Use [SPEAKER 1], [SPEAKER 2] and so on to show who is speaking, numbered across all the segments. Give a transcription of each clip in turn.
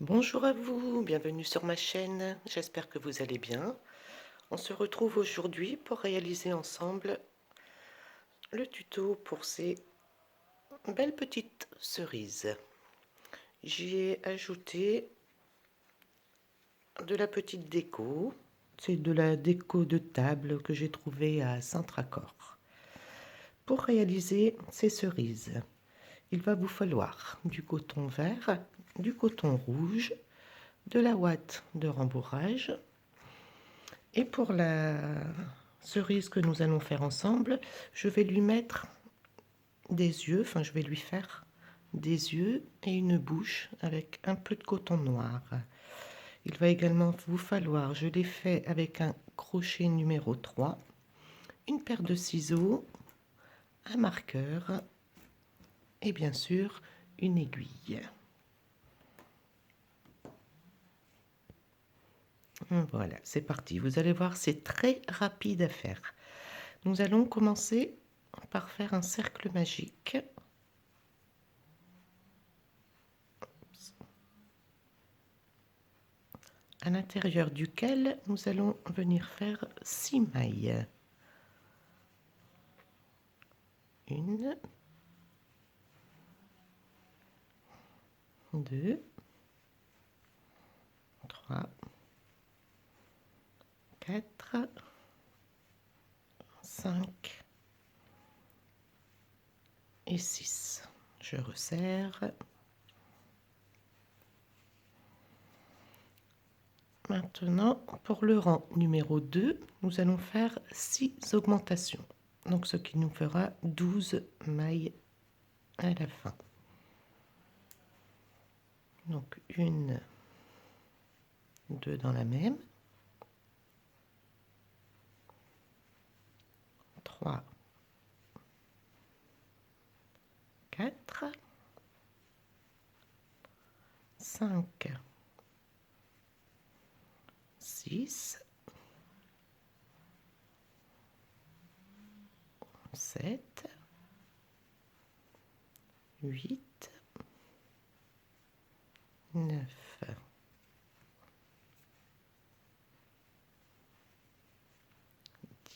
[SPEAKER 1] Bonjour à vous, bienvenue sur ma chaîne, j'espère que vous allez bien. On se retrouve aujourd'hui pour réaliser ensemble le tuto pour ces belles petites cerises. J'y ai ajouté de la petite déco, c'est de la déco de table que j'ai trouvée à Saint-Tracor. Pour réaliser ces cerises, il va vous falloir du coton vert, du coton rouge, de la ouate de rembourrage. Et pour la cerise que nous allons faire ensemble, je vais lui mettre des yeux, enfin je vais lui faire des yeux et une bouche avec un peu de coton noir. Il va également vous falloir, je l'ai fait avec un crochet numéro 3, une paire de ciseaux, un marqueur et bien sûr une aiguille. Voilà, c'est parti. Vous allez voir, c'est très rapide à faire. Nous allons commencer par faire un cercle magique. À l'intérieur duquel nous allons venir faire 6 mailles. Une, deux, trois, quatre, cinq et 6. Je resserre. Maintenant, pour le rang numéro 2, nous allons faire 6 augmentations. Donc, ce qui nous fera 12 mailles à la fin. Donc, une, deux dans la même, 3, 4, 5, 6, 7, 8, 9,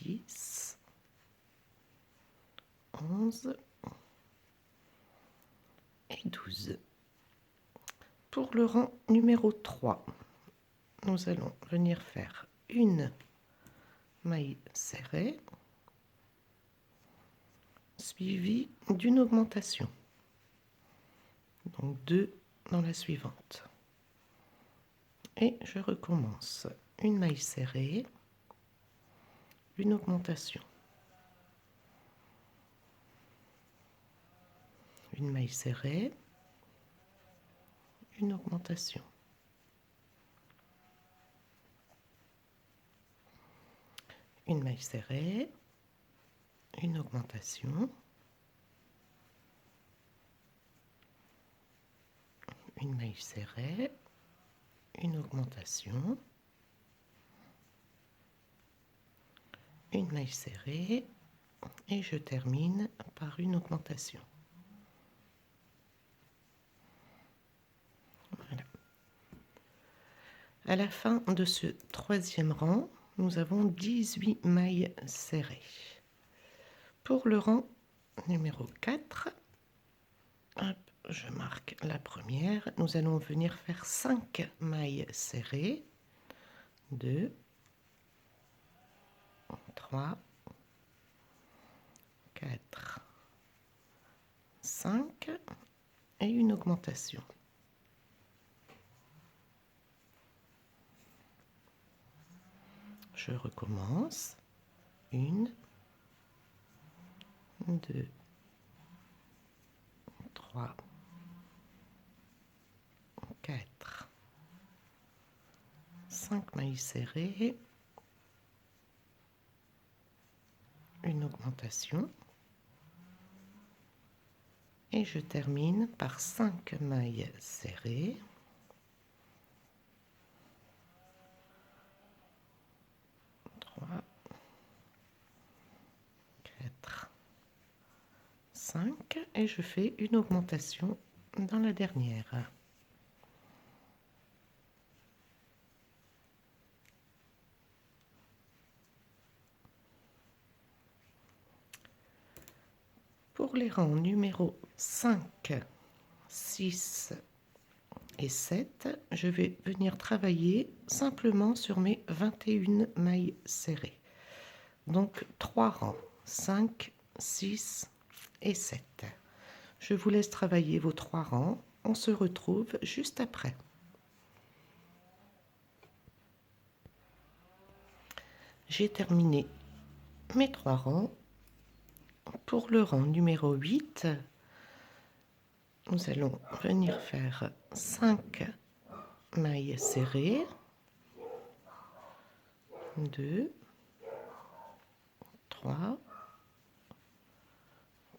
[SPEAKER 1] 10, 11 et 12. Pour le rang numéro 3, nous allons venir faire une maille serrée suivie d'une augmentation. Donc 2 dans la suivante. Et je recommence. Une maille serrée, une augmentation. Une maille serrée, une augmentation. Une maille serrée, une augmentation. Une maille serrée, une augmentation. Une maille serrée et je termine par une augmentation. Voilà. À la fin de ce troisième rang, nous avons 18 mailles serrées. Pour le rang numéro 4, hop, je marque la première. Nous allons venir faire 5 mailles serrées. 2, 3, 4, 5 et une augmentation. Je recommence. 1, 2, 3, 4, 5 mailles serrées, une augmentation et je termine par 5 mailles serrées. 3, 4, 5 et je fais une augmentation dans la dernière. Pour les rangs numéro 5, 6 et 7, je vais venir travailler simplement sur mes 21 mailles serrées. Donc 3 rangs, 5, 6 et 7. Je vous laisse travailler vos 3 rangs. On se retrouve juste après. J'ai terminé mes 3 rangs. Pour le rang numéro 8, nous allons venir faire 5 mailles serrées, 2, 3,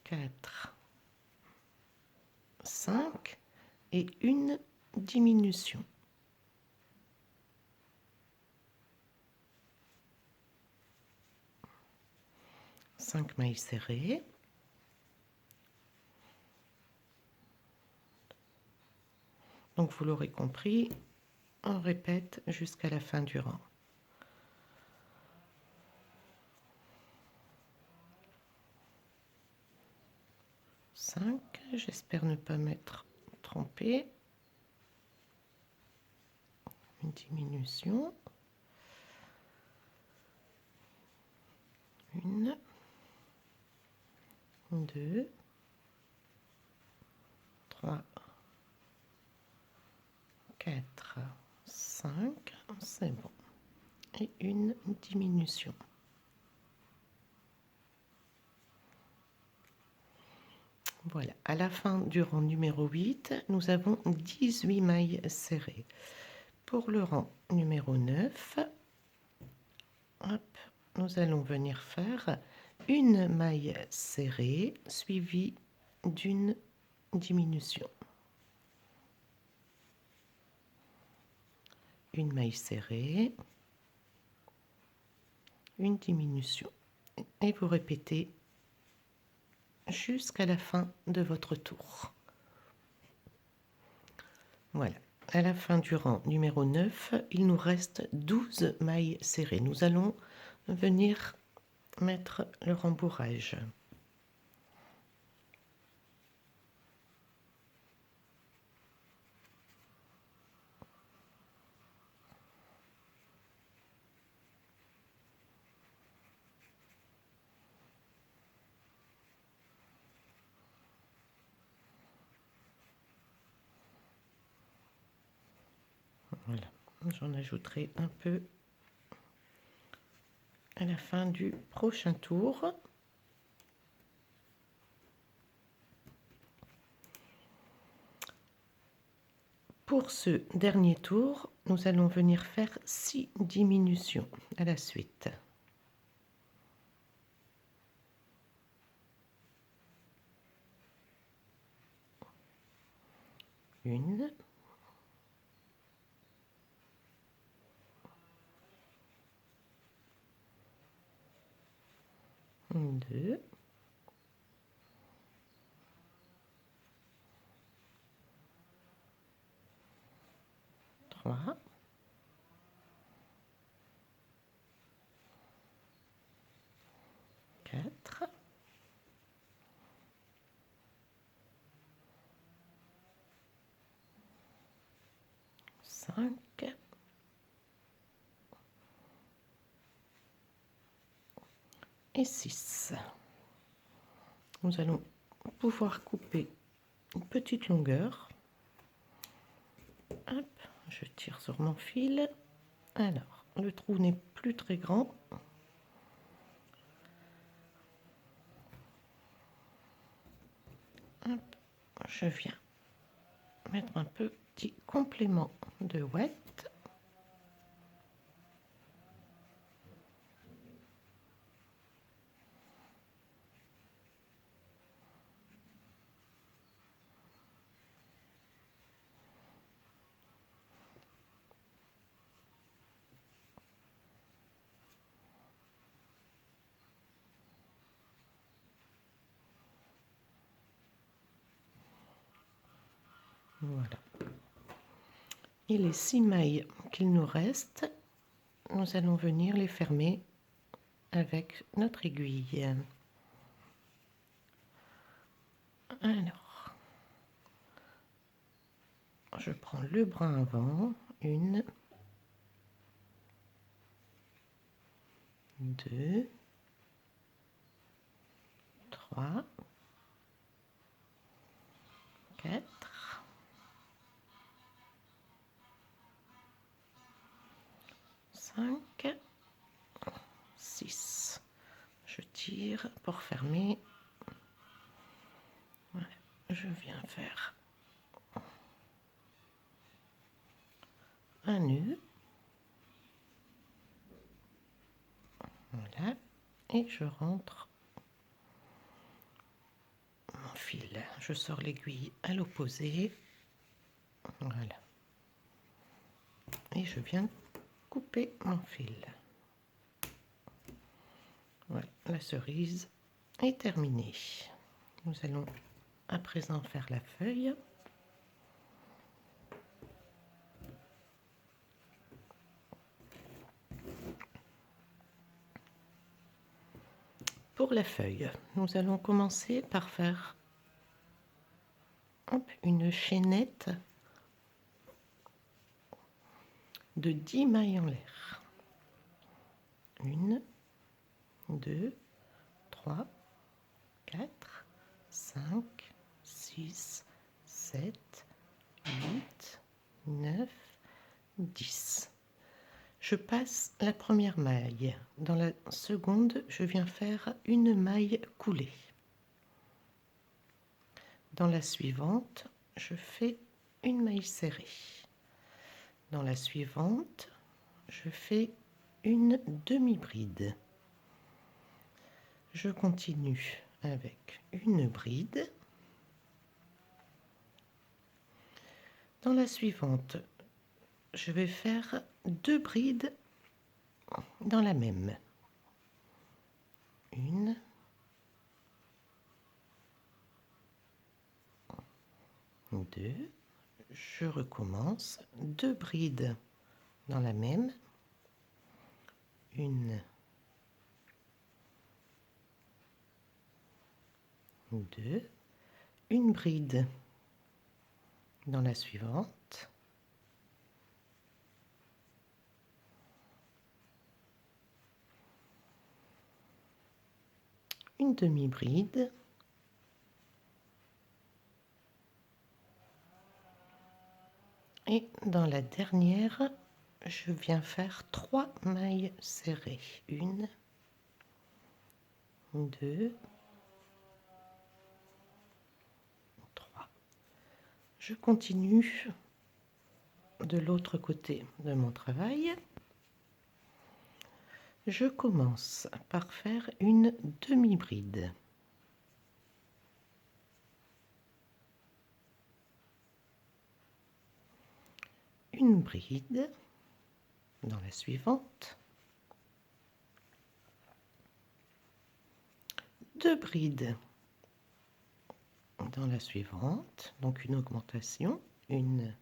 [SPEAKER 1] 4, 5 et une diminution. Cinq mailles serrées. Donc vous l'aurez compris, on répète jusqu'à la fin du rang. Cinq, j'espère ne pas m'être trompée. Une diminution. Une, deux, trois, quatre, cinq, c'est bon. Et une diminution. Voilà, à la fin du rang numéro 8, nous avons 18 mailles serrées. Pour le rang numéro 9, hop, nous allons venir faire une maille serrée suivie d'une diminution. Une maille serrée, une diminution. Et vous répétez jusqu'à la fin de votre tour. Voilà. À la fin du rang numéro 9, il nous reste 12 mailles serrées. Nous allons venir mettre le rembourrage. Voilà, j'en ajouterai un peu à la fin du prochain tour. Pour ce dernier tour, nous allons venir faire 6 diminutions à la suite. Une, deux, trois, quatre, cinq et 6. Nous allons pouvoir couper une petite longueur. Hop, je tire sur mon fil. Alors, le trou n'est plus très grand. Hop, je viens mettre un petit complément de ouate. Voilà. Et les 6 mailles qu'il nous reste, nous allons venir les fermer avec notre aiguille. Alors, je prends le brin avant, 1, 2, 3, 4, 5, 6. Je tire pour fermer. Voilà, je viens faire un nœud. Voilà, et je rentre mon fil. Je sors l'aiguille à l'opposé. Voilà. Et je viens couper mon fil. Voilà, la cerise est terminée. Nous allons à présent faire la feuille. Pour la feuille, nous allons commencer par faire une chaînette de 10 mailles en l'air. 1, 2, 3, 4, 5, 6, 7, 8, 9, 10. Je passe la première maille. Dans la seconde, je viens faire une maille coulée. Dans la suivante, je fais une maille serrée. Dans la suivante, je fais une demi-bride. Je continue avec une bride. Dans la suivante, je vais faire 2 brides dans la même. 1, 2, je recommence, 2 brides dans la même. 1, 2, une bride dans la suivante. Une demi-bride. Et dans la dernière, je viens faire 3 mailles serrées. 1, 2, 3. Je continue de l'autre côté de mon travail. Je commence par faire une demi-bride. Une bride dans la suivante. 2 brides dans la suivante, donc une augmentation. 1,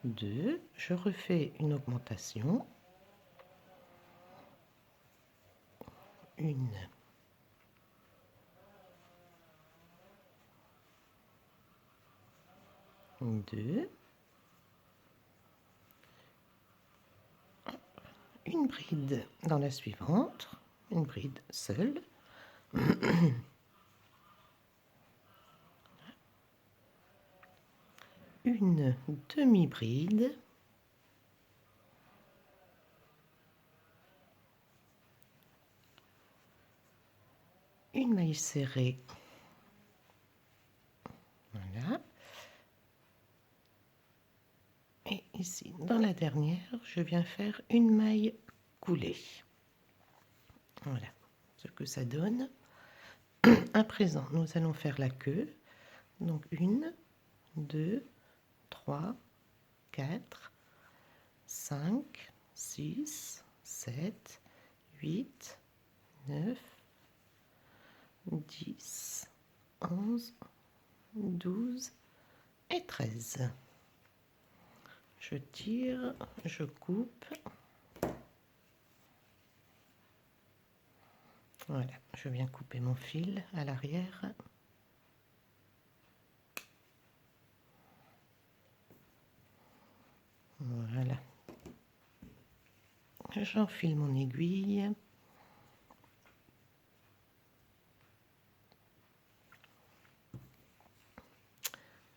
[SPEAKER 1] 2, je refais une augmentation. 1, 2, une bride dans la suivante, une bride seule. Une demi-bride. Une maille serrée. Voilà. Et ici, dans la dernière, je viens faire une maille coulée. Voilà ce que ça donne. À présent, nous allons faire la queue. Donc 1, 2, 3, 4, 5, 6, 7, 8, 9, 10, 11, 12 et 13. Je tire, je coupe. Voilà, je viens couper mon fil à l'arrière. Voilà. J'enfile mon aiguille.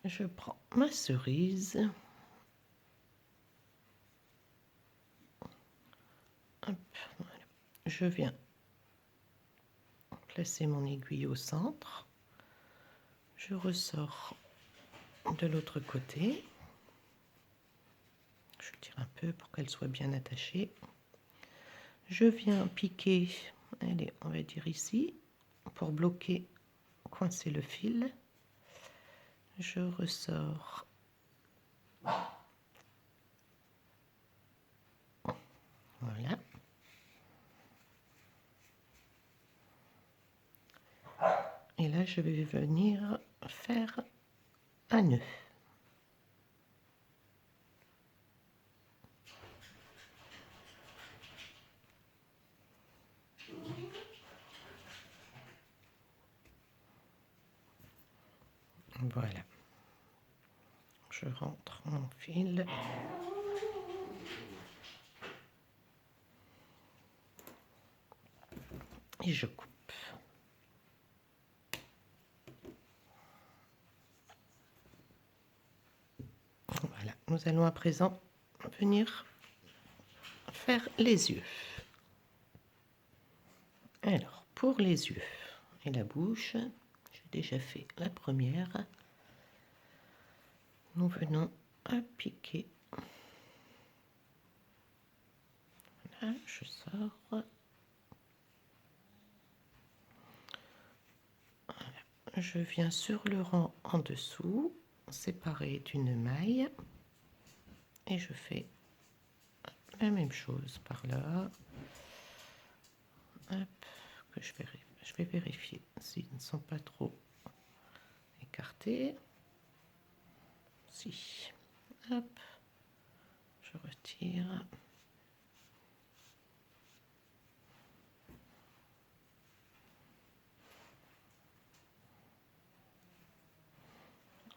[SPEAKER 1] Je prends ma cerise. Hop, voilà. Je viens placer mon aiguille au centre. Je ressors de l'autre côté. Je tire un peu pour qu'elle soit bien attachée. Je viens piquer, allez, on va dire ici, pour bloquer, coincer le fil. Je ressors. Voilà. Et là, je vais venir faire un nœud. Voilà. Je rentre mon fil. Et je coupe. Voilà. Nous allons à présent venir faire les yeux. Alors, pour les yeux et la bouche, j'ai déjà fait la première. Nous venons à piquer. Voilà, je sors. Voilà. Je viens sur le rang en dessous, séparé d'une maille, et je fais la même chose par là. Hop, que je vais vérifier s'ils ne sont pas trop écartés. Si. Hop, je retire.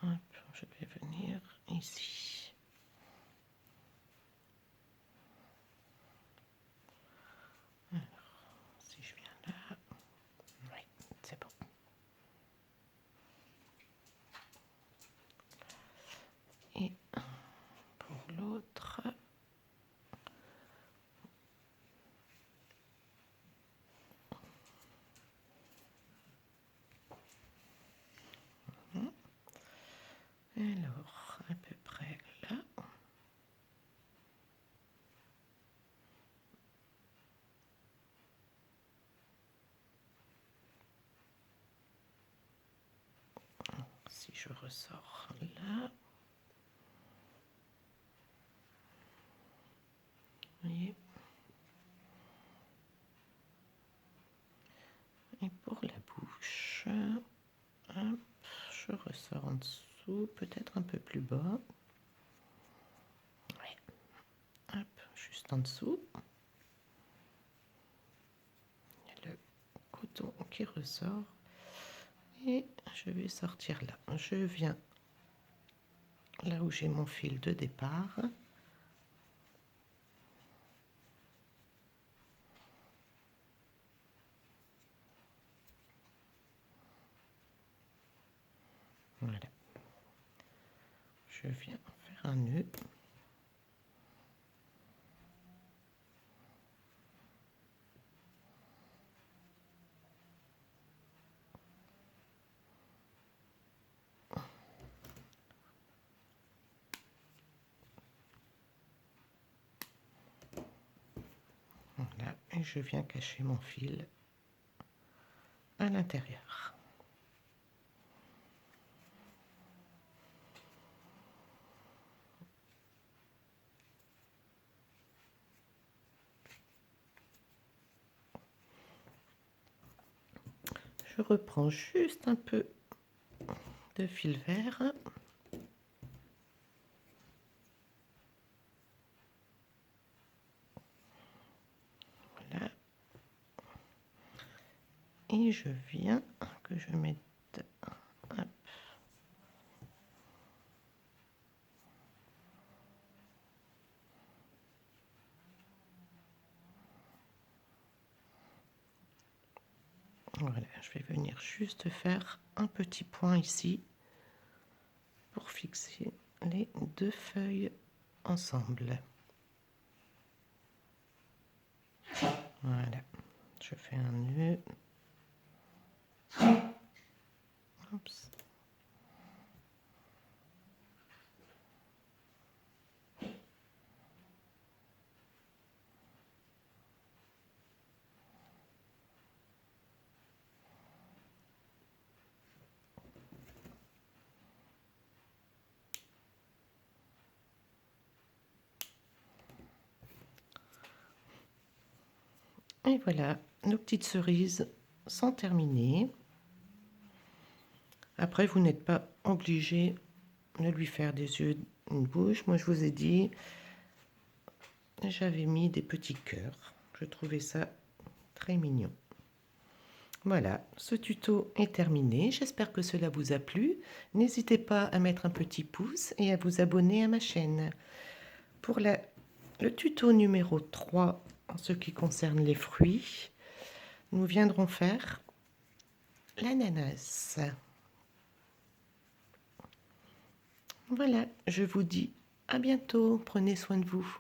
[SPEAKER 1] Hop, je vais venir ici. Alors, si je viens là, oui, c'est bon. Et pour l'autre, alors à peu près là. Si je ressors là, vous voyez. Et pour la bouche, hop, je ressors en dessous, peut-être un peu plus bas. Ouais. Hop, juste en dessous. Il y a le coton qui ressort. Et je vais sortir là. Je viens là où j'ai mon fil de départ. Voilà. Je viens faire un nœud. Voilà, et je viens cacher mon fil à l'intérieur. Je reprends juste un peu de fil vert. Voilà. Et je viens que je mette... Hop. Voilà, je vais venir juste faire un petit point ici pour fixer les deux feuilles ensemble. Voilà, je fais un nœud. Oups. Et voilà, nos petites cerises sont terminées. Après, vous n'êtes pas obligé de lui faire des yeux, une bouche. Moi, je vous ai dit, j'avais mis des petits cœurs. Je trouvais ça très mignon. Voilà, ce tuto est terminé. J'espère que cela vous a plu. N'hésitez pas à mettre un petit pouce et à vous abonner à ma chaîne. Pour le tuto numéro 3, en ce qui concerne les fruits, nous viendrons faire l'ananas. Voilà, je vous dis à bientôt. Prenez soin de vous.